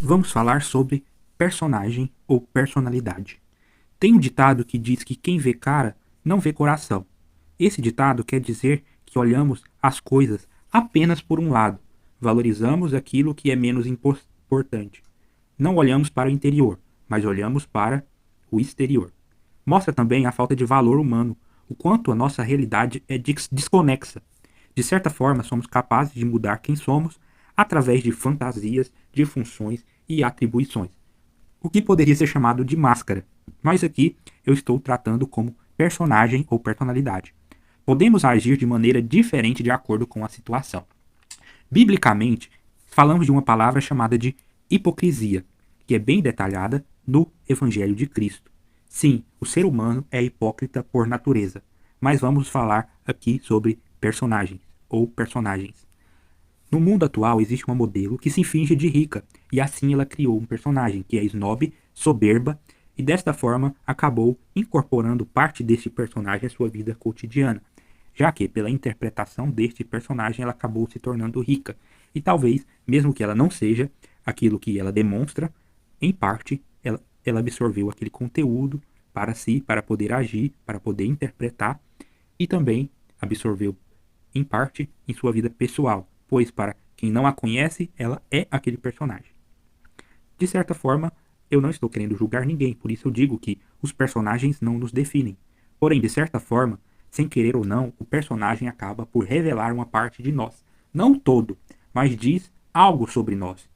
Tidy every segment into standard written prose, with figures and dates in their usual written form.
Vamos falar sobre personagem ou personalidade. Tem um ditado que diz que quem vê cara não vê coração. Esse ditado quer dizer que olhamos as coisas apenas por um lado, valorizamos aquilo que é menos importante. Não olhamos para o interior, mas olhamos para o exterior. Mostra também a falta de valor humano, o quanto a nossa realidade é desconexa. De certa forma, somos capazes de mudar quem somos através de fantasias, de funções e atribuições, o que poderia ser chamado de máscara, mas aqui eu estou tratando como personagem ou personalidade. Podemos agir de maneira diferente de acordo com a situação. Biblicamente, falamos de uma palavra chamada de hipocrisia, que é bem detalhada no Evangelho de Cristo. Sim, o ser humano é hipócrita por natureza, mas vamos falar aqui sobre personagens ou personagens. No mundo atual existe uma modelo que se finge de rica, e assim ela criou um personagem que é snob, soberba, e desta forma acabou incorporando parte deste personagem à sua vida cotidiana, já que pela interpretação deste personagem ela acabou se tornando rica, e talvez, mesmo que ela não seja aquilo que ela demonstra, em parte ela absorveu aquele conteúdo para si, para poder agir, para poder interpretar, e também absorveu em parte em sua vida pessoal, pois para quem não a conhece, ela é aquele personagem. De certa forma, eu não estou querendo julgar ninguém, por isso eu digo que os personagens não nos definem. Porém, de certa forma, sem querer ou não, o personagem acaba por revelar uma parte de nós. Não todo, mas diz algo sobre nós,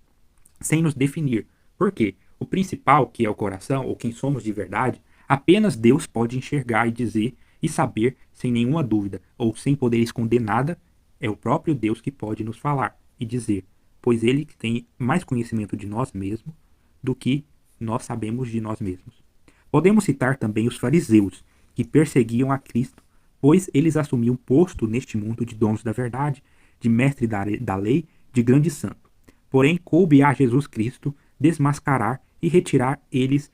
sem nos definir. Por quê? O principal, que é o coração, ou quem somos de verdade, apenas Deus pode enxergar e dizer e saber sem nenhuma dúvida, ou sem poder esconder nada, é o próprio Deus que pode nos falar e dizer, pois ele tem mais conhecimento de nós mesmos do que nós sabemos de nós mesmos. Podemos citar também os fariseus, que perseguiam a Cristo, pois eles assumiam posto neste mundo de donos da verdade, de mestre da lei, de grande santo. Porém, coube a Jesus Cristo desmascarar e retirar eles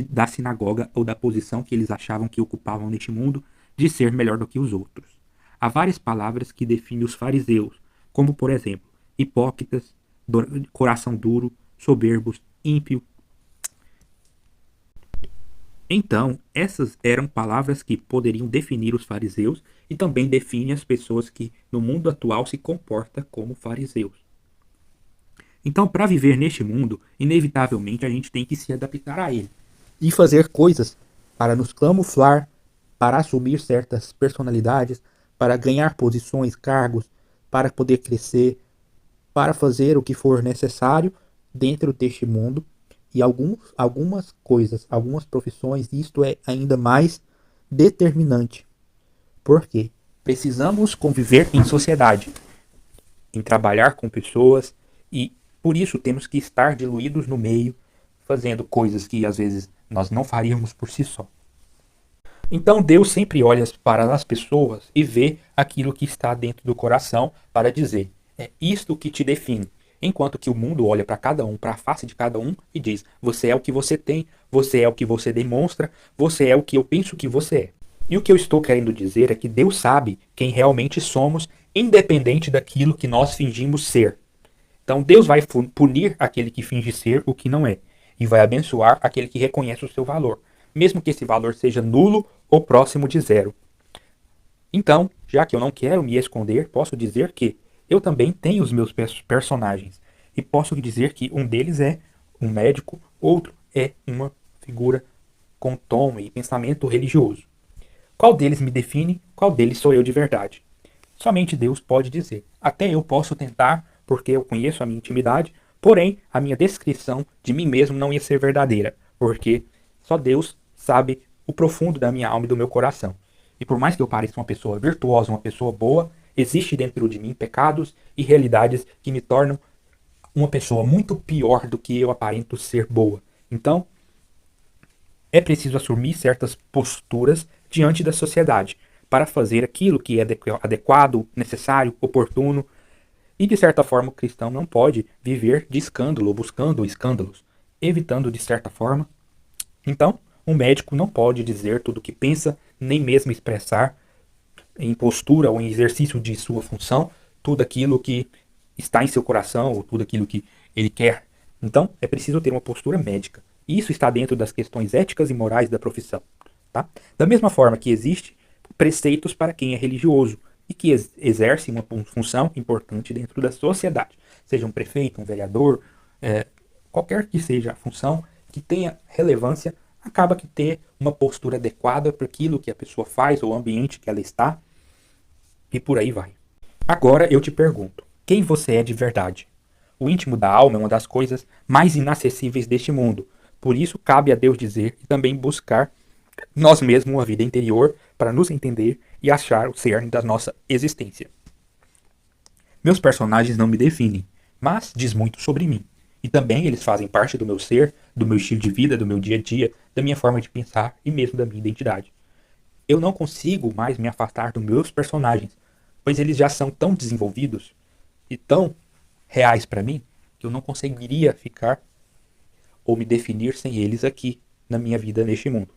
da sinagoga ou da posição que eles achavam que ocupavam neste mundo de ser melhor do que os outros. Há várias palavras que definem os fariseus, como por exemplo, hipócritas, coração duro, soberbos, ímpio. Então, essas eram palavras que poderiam definir os fariseus e também definem as pessoas que no mundo atual se comportam como fariseus. Então, para viver neste mundo, inevitavelmente a gente tem que se adaptar a ele e fazer coisas para nos camuflar, para assumir certas personalidades, para ganhar posições, cargos, para poder crescer, para fazer o que for necessário dentro deste mundo. E algumas coisas, algumas profissões, isto é ainda mais determinante. Por quê? Precisamos conviver em sociedade, em trabalhar com pessoas e por isso temos que estar diluídos no meio, fazendo coisas que às vezes nós não faríamos por si só. Então Deus sempre olha para as pessoas e vê aquilo que está dentro do coração para dizer, é isto que te define. Enquanto que o mundo olha para cada um, para a face de cada um e diz, você é o que você tem, você é o que você demonstra, você é o que eu penso que você é. E o que eu estou querendo dizer é que Deus sabe quem realmente somos, independente daquilo que nós fingimos ser. Então Deus vai punir aquele que finge ser o que não é, e vai abençoar aquele que reconhece o seu valor, mesmo que esse valor seja nulo ou próximo de zero. Então, já que eu não quero me esconder, posso dizer que eu também tenho os meus personagens. E posso dizer que um deles é um médico, outro é uma figura com tom e pensamento religioso. Qual deles me define? Qual deles sou eu de verdade? Somente Deus pode dizer. Até eu posso tentar, porque eu conheço a minha intimidade, porém a minha descrição de mim mesmo não ia ser verdadeira, porque só Deus sabe o profundo da minha alma e do meu coração. E por mais que eu pareça uma pessoa virtuosa, uma pessoa boa, existe dentro de mim pecados e realidades que me tornam uma pessoa muito pior do que eu aparento ser boa. Então, é preciso assumir certas posturas diante da sociedade para fazer aquilo que é adequado, necessário, oportuno. E de certa forma o cristão não pode viver de escândalo, buscando escândalos, evitando de certa forma. Então, um médico não pode dizer tudo o que pensa, nem mesmo expressar em postura ou em exercício de sua função tudo aquilo que está em seu coração ou tudo aquilo que ele quer Então, é preciso ter uma postura médica. E isso está dentro das questões éticas e morais da profissão. Tá? Da mesma forma que existe preceitos para quem é religioso e que exerce uma função importante dentro da sociedade. Seja um prefeito, um vereador, qualquer que seja a função que tenha relevância, acaba que ter uma postura adequada para aquilo que a pessoa faz ou o ambiente que ela está e por aí vai. Agora eu te pergunto, quem você é de verdade? O íntimo da alma é uma das coisas mais inacessíveis deste mundo. Por isso cabe a Deus dizer e também buscar nós mesmos uma vida interior para nos entender e achar o cerne da nossa existência. Meus personagens não me definem, mas diz muito sobre mim. E também eles fazem parte do meu ser, do meu estilo de vida, do meu dia a dia, da minha forma de pensar e mesmo da minha identidade. Eu não consigo mais me afastar dos meus personagens, pois eles já são tão desenvolvidos e tão reais para mim que eu não conseguiria ficar ou me definir sem eles aqui na minha vida neste mundo.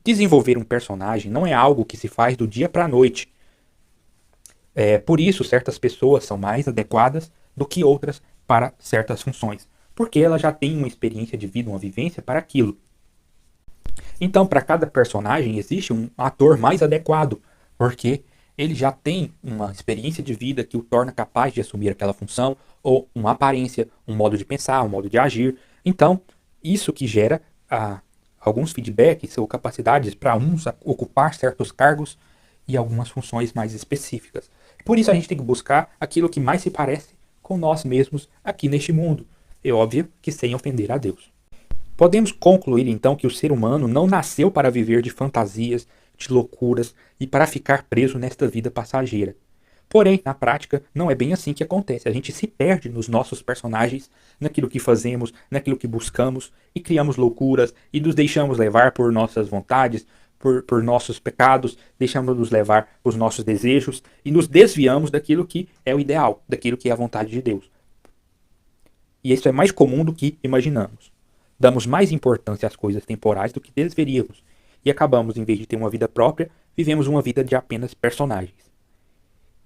Desenvolver um personagem não é algo que se faz do dia para a noite. Por isso, certas pessoas são mais adequadas do que outras para certas funções, porque elas já têm uma experiência de vida, uma vivência para aquilo. Então, para cada personagem existe um ator mais adequado, porque ele já tem uma experiência de vida que o torna capaz de assumir aquela função, ou uma aparência, um modo de pensar, um modo de agir. Então, isso que gera alguns feedbacks ou capacidades para uns ocupar certos cargos e algumas funções mais específicas. Por isso a gente tem que buscar aquilo que mais se parece com nós mesmos aqui neste mundo. É óbvio que sem ofender a Deus. Podemos concluir então que o ser humano não nasceu para viver de fantasias, de loucuras e para ficar preso nesta vida passageira. Porém, na prática, não é bem assim que acontece. A gente se perde nos nossos personagens, naquilo que fazemos, naquilo que buscamos, e criamos loucuras e nos deixamos levar por nossas vontades, por nossos pecados, deixamos nos levar por nossos desejos e nos desviamos daquilo que é o ideal, daquilo que é a vontade de Deus. E isso é mais comum do que imaginamos. Damos mais importância às coisas temporais do que deveríamos. E acabamos, em vez de ter uma vida própria, vivemos uma vida de apenas personagens.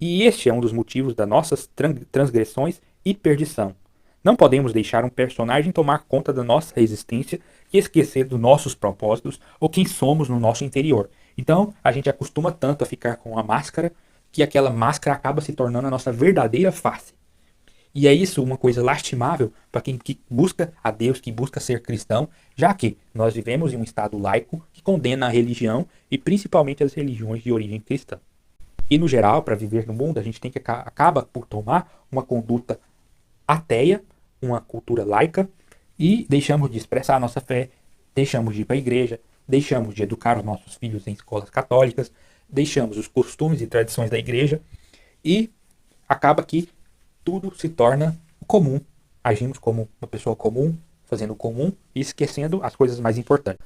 E este é um dos motivos das nossas transgressões e perdição. Não podemos deixar um personagem tomar conta da nossa existência e esquecer dos nossos propósitos ou quem somos no nosso interior. Então, a gente acostuma tanto a ficar com a máscara que aquela máscara acaba se tornando a nossa verdadeira face. E é isso uma coisa lastimável para quem que busca a Deus, que busca ser cristão, já que nós vivemos em um estado laico que condena a religião e principalmente as religiões de origem cristã. E no geral, para viver no mundo, a gente tem que acaba por tomar uma conduta ateia, uma cultura laica, e deixamos de expressar a nossa fé, deixamos de ir para a igreja, deixamos de educar os nossos filhos em escolas católicas, deixamos os costumes e tradições da igreja e acaba que tudo se torna comum. Agimos como uma pessoa comum, fazendo o comum e esquecendo as coisas mais importantes.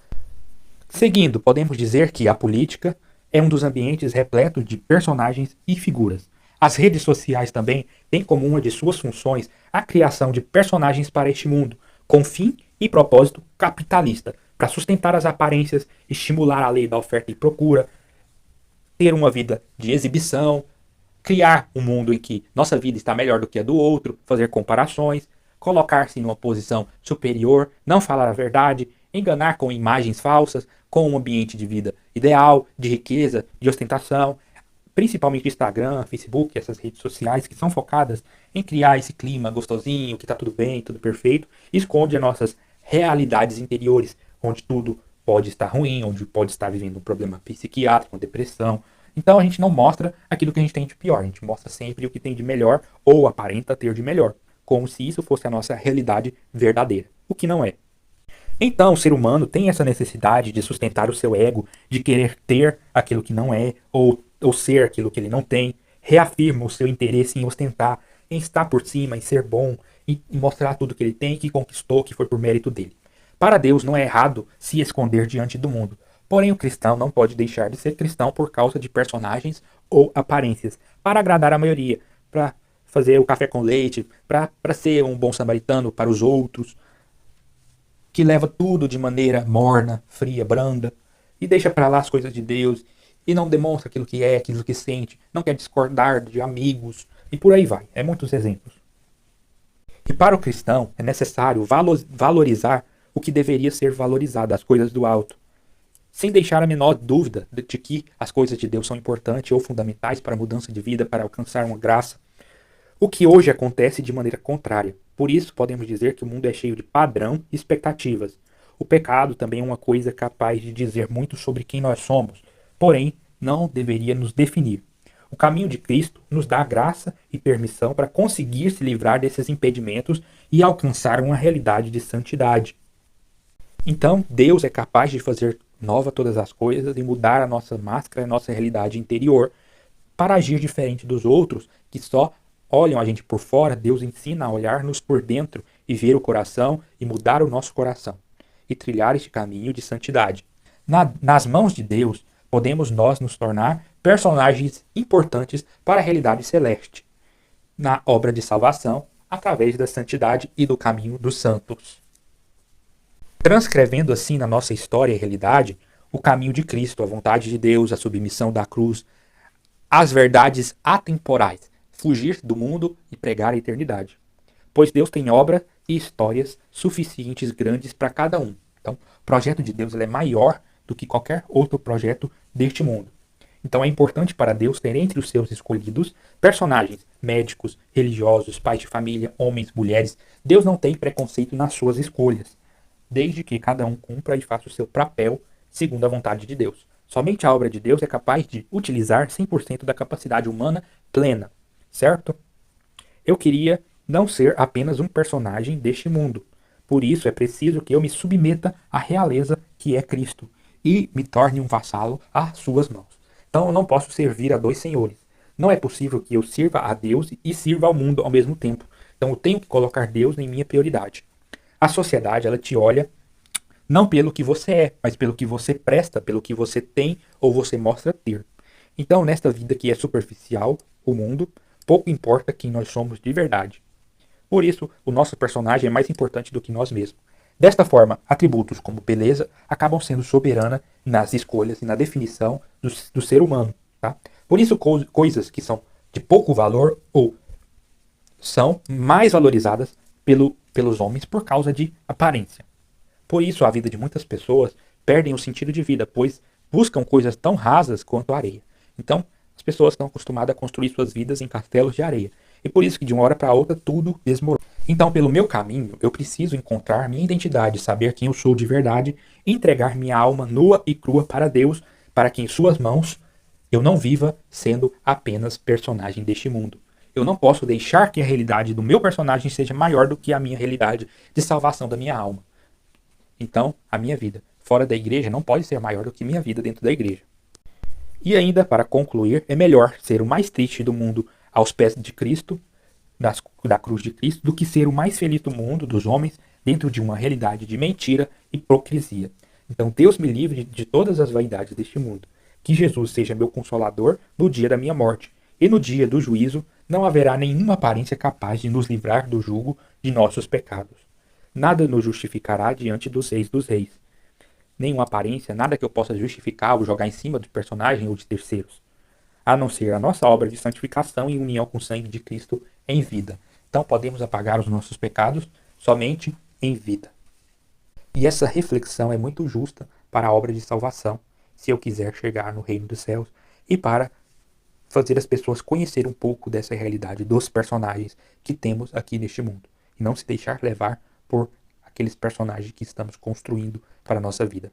Seguindo, podemos dizer que a política é um dos ambientes repletos de personagens e figuras. As redes sociais também têm como uma de suas funções a criação de personagens para este mundo, com fim e propósito capitalista, para sustentar as aparências, estimular a lei da oferta e procura, ter uma vida de exibição, criar um mundo em que nossa vida está melhor do que a do outro, fazer comparações, colocar-se em uma posição superior, não falar a verdade, enganar com imagens falsas, com um ambiente de vida ideal, de riqueza, de ostentação, principalmente Instagram, Facebook, essas redes sociais que são focadas em criar esse clima gostosinho, que está tudo bem, tudo perfeito, esconde as nossas realidades interiores, onde tudo pode estar ruim, onde pode estar vivendo um problema psiquiátrico, uma depressão. Então a gente não mostra aquilo que a gente tem de pior, a gente mostra sempre o que tem de melhor ou aparenta ter de melhor, como se isso fosse a nossa realidade verdadeira, o que não é. Então, o ser humano tem essa necessidade de sustentar o seu ego, de querer ter aquilo que não é, ou ser aquilo que ele não tem, reafirma o seu interesse em ostentar, em estar por cima, em ser bom, em mostrar tudo que ele tem, que conquistou, que foi por mérito dele. Para Deus não é errado se esconder diante do mundo. Porém, o cristão não pode deixar de ser cristão por causa de personagens ou aparências, para agradar a maioria, para fazer o café com leite, para ser um bom samaritano para os outros, que leva tudo de maneira morna, fria, branda, e deixa para lá as coisas de Deus, e não demonstra aquilo que é, aquilo que sente, não quer discordar de amigos, e por aí vai. É muitos exemplos. E para o cristão é necessário valorizar o que deveria ser valorizado, as coisas do alto, sem deixar a menor dúvida de que as coisas de Deus são importantes ou fundamentais para a mudança de vida, para alcançar uma graça. O que hoje acontece de maneira contrária. Por isso, podemos dizer que o mundo é cheio de padrão e expectativas. O pecado também é uma coisa capaz de dizer muito sobre quem nós somos, porém, não deveria nos definir. O caminho de Cristo nos dá graça e permissão para conseguir se livrar desses impedimentos e alcançar uma realidade de santidade. Então, Deus é capaz de fazer nova todas as coisas e mudar a nossa máscara, a nossa realidade interior, para agir diferente dos outros que só olham a gente por fora. Deus ensina a olhar-nos por dentro e ver o coração e mudar o nosso coração e trilhar este caminho de santidade. Nas mãos de Deus, podemos nós nos tornar personagens importantes para a realidade celeste, na obra de salvação, através da santidade e do caminho dos santos. Transcrevendo assim na nossa história e realidade o caminho de Cristo, a vontade de Deus, a submissão da cruz, as verdades atemporais, fugir do mundo e pregar a eternidade. Pois Deus tem obra e histórias suficientes grandes para cada um. Então, o projeto de Deus ele é maior do que qualquer outro projeto deste mundo. Então é importante para Deus ter entre os seus escolhidos personagens, médicos, religiosos, pais de família, homens, mulheres. Deus não tem preconceito nas suas escolhas, desde que cada um cumpra e faça o seu papel segundo a vontade de Deus. Somente a obra de Deus é capaz de utilizar 100% da capacidade humana plena, certo? Eu queria não ser apenas um personagem deste mundo. Por isso é preciso que eu me submeta à realeza que é Cristo e me torne um vassalo às suas mãos. Então eu não posso servir a dois senhores. Não é possível que eu sirva a Deus e sirva ao mundo ao mesmo tempo. Então eu tenho que colocar Deus em minha prioridade. A sociedade, ela te olha não pelo que você é, mas pelo que você presta, pelo que você tem ou você mostra ter. Então, nesta vida que é superficial, o mundo, pouco importa quem nós somos de verdade. Por isso, o nosso personagem é mais importante do que nós mesmos. Desta forma, atributos como beleza acabam sendo soberana nas escolhas e na definição do ser humano. Tá? Por isso, coisas que são de pouco valor ou são mais valorizadas pelos homens por causa de aparência. Por isso, a vida de muitas pessoas perdem o sentido de vida, pois buscam coisas tão rasas quanto a areia. Então, as pessoas estão acostumadas a construir suas vidas em castelos de areia. E por isso que de uma hora para outra tudo desmorona. Então, pelo meu caminho, eu preciso encontrar minha identidade, saber quem eu sou de verdade, entregar minha alma nua e crua para Deus, para que em suas mãos eu não viva sendo apenas personagem deste mundo. Eu não posso deixar que a realidade do meu personagem seja maior do que a minha realidade de salvação da minha alma. Então, a minha vida fora da igreja não pode ser maior do que minha vida dentro da igreja. E ainda, para concluir, é melhor ser o mais triste do mundo aos pés de Cristo, da cruz de Cristo, do que ser o mais feliz do mundo, dos homens, dentro de uma realidade de mentira e hipocrisia. Então, Deus me livre de todas as vaidades deste mundo. Que Jesus seja meu consolador no dia da minha morte. E no dia do juízo, não haverá nenhuma aparência capaz de nos livrar do jugo de nossos pecados. Nada nos justificará diante dos reis. Nenhuma aparência, nada que eu possa justificar ou jogar em cima do personagem ou de terceiros, a não ser a nossa obra de santificação e união com o sangue de Cristo em vida. Então podemos apagar os nossos pecados somente em vida. E essa reflexão é muito justa para a obra de salvação, se eu quiser chegar no reino dos céus, e para fazer as pessoas conhecer um pouco dessa realidade dos personagens que temos aqui neste mundo, e não se deixar levar por aqueles personagens que estamos construindo para a nossa vida.